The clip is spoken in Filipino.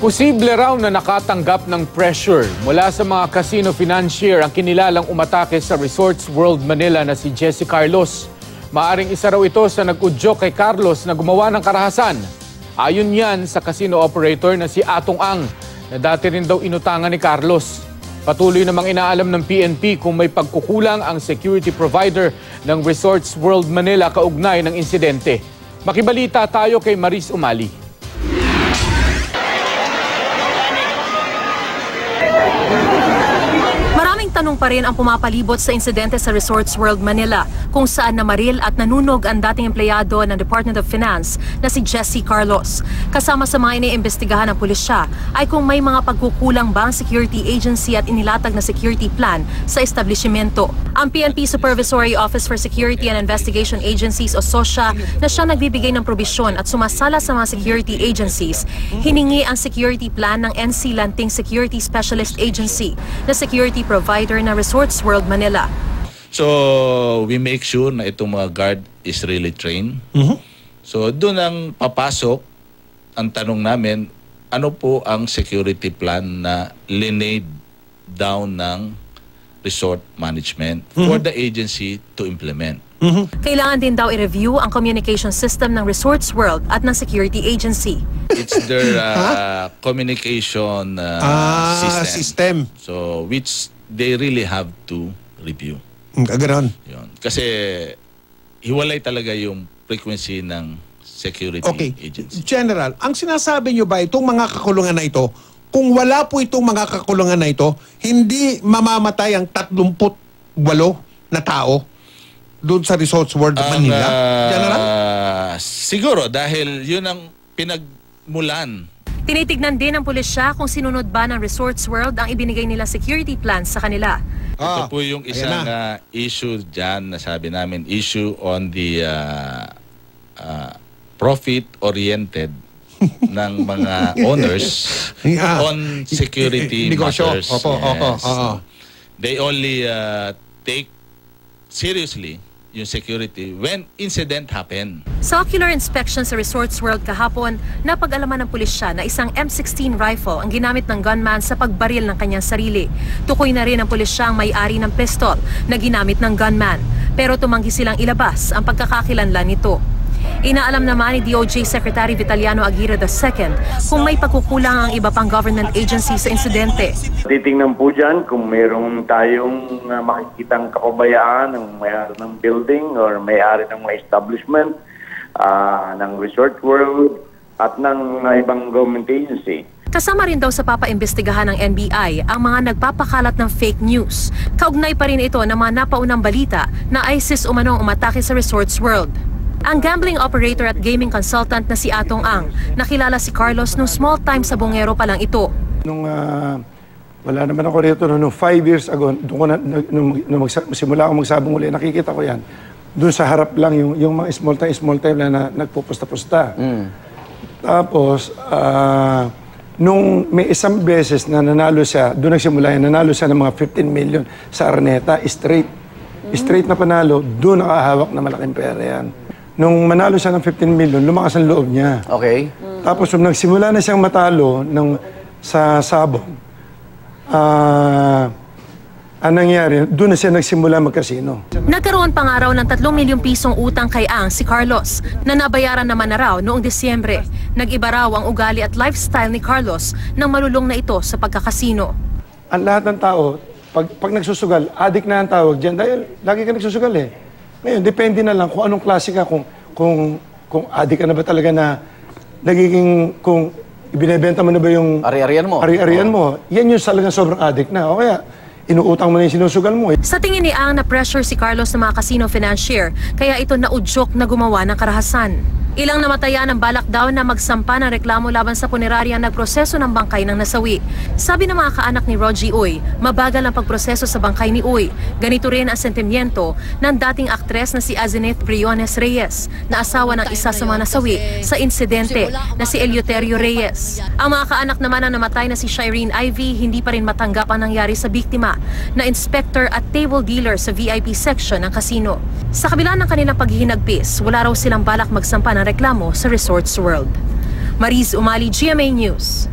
Posible raw na nakatanggap ng pressure mula sa mga casino financier ang kinilalang umatake sa Resorts World Manila na si Jesse Carlos. Maaring isa raw ito sa nag-udyok kay Carlos na gumawa ng karahasan. Ayon yan sa casino operator na si Atong Ang, na dati rin daw inutangan ni Carlos. Patuloy namang inaalam ng PNP kung may pagkukulang ang security provider ng Resorts World Manila kaugnay ng insidente. Makibalita tayo kay Maris Umali. Tanong pa rin ang pumapalibot sa insidente sa Resorts World Manila kung saan namaril at nanunog ang dating empleyado ng Department of Finance na si Jesse Carlos. Kasama sa mga iniimbestigahan ng pulisya ay kung may mga pagkukulang ba ang security agency at inilatag na security plan sa establishmento. Ang PNP Supervisory Office for Security and Investigation Agencies o SOSIA na siya nagbibigay ng probisyon at sumasala sa mga security agencies, hiningi ang security plan ng NC Lanting Security Specialist Agency na security provider na Resorts World Manila. So, we make sure na itong mga guard is really trained. So, doon ang papasok ang tanong namin, ano po ang security plan na linade down ng resort management for the agency to implement. Kailangan din daw i-review ang communication system ng Resorts World at ng security agency. It's their communication system. So, which they really have to review. Ganoon. Yun. Kasi hiwalay talaga yung frequency ng security agency. General, ang sinasabi nyo ba itong mga kakulungan na ito, kung wala po itong mga kakulungan na ito, hindi mamamatay ang 38 na tao doon sa Resorts World Manila? General? Siguro dahil yun ang pinagmulan. Tinitignan din ng pulisya kung sinunod ba ng Resorts World ang ibinigay nila security plans sa kanila. Ito po yung isang issue dyan na sabi namin, issue on the profit-oriented ng mga owners on security matters. They only take seriously yung security when incident happen. Sa ocular inspection sa Resorts World kahapon, napag-alaman ng pulisya na isang M16 rifle ang ginamit ng gunman sa pagbaril ng kanyang sarili. Tukoy na rin ng pulisya ang may-ari ng pistol na ginamit ng gunman, pero tumanggi silang ilabas ang pagkakakilanlan nito. Inaalam naman ni DOJ Secretary Vitaliano Aguirre II kung may pagkukulang ang iba pang government agency sa insidente. Titingnan po dyan kung mayroong tayong makikitang kapabayaan ng may-ari ng building or may-ari ng mga establishment ng Resort World at ng ibang government agency. Kasama rin daw sa papaimbestigahan ng NBI ang mga nagpapakalat ng fake news. Kaugnay pa rin ito ng mga napaunang balita na ISIS umanong umatake sa Resorts World. Ang gambling operator at gaming consultant na si Atong Ang, nakilala si Carlos nung small time sa Bungero pa lang ito. Nung wala naman ako rito, nung 5 years ago, nung simula ako magsabong uli, nakikita ko yan. Doon sa harap lang yung mga small time na nagpupusta-pusta. Tapos, nung may isang beses na nanalo siya, doon nagsimula yan, nanalo siya ng mga 15 million sa Araneta, straight. Straight na panalo, doon nakahawak na malaking pera yan. Nung manalo siya ng 15 million, lumakas ang loob niya. Okay. Tapos nung nagsimula na siyang matalo sa sabong, ang nangyari, doon na siya nagsimula magkasino. Nagkaroon pa nga raw ng 3 milyong pisong utang kay Ang si Carlos na nabayaran naman na raw noong Disyembre. Nag-iba raw ang ugali at lifestyle ni Carlos nang malulong na ito sa pagkakasino. Ang lahat ng tao, pag nagsusugal, adik na ang tawag dyan dahil lagi ka nagsusugal eh. Ngayon, depende na lang kung anong klase ka, kung adik ka na ba talaga na nagiging, kung ibinebenta mo na ba yung ari-arian mo. Ari-arian mo. Yan yung talagang sobrang adik na. O kaya, inuutang mo na yung sinusugal mo. Sa tingin ni Ang na pressure si Carlos ng mga casino financier, kaya ito naudyok na gumawa ng karahasan. Ilang namatayan ang balak daw na magsampa ng reklamo laban sa puneraryang nagproseso ng bangkay ng nasawi. Sabi ng mga kaanak ni Rogie Uy, mabagal ang pagproseso sa bangkay ni Uy. Ganito rin ang sentimiento ng dating aktres na si Azeneth Briones Reyes, na asawa ng isa sa mga nasawi sa insidente na si Eleuterio Reyes. Ang mga kaanak naman na namatay na si Shireen Ivy, hindi pa rin matanggap ang nangyari sa biktima na inspector at table dealer sa VIP section ng casino. Sa kabila ng kanilang paghihinagpis, wala raw silang balak magsampa ng reklamo sa Resorts World. Maris Umali, GMA News.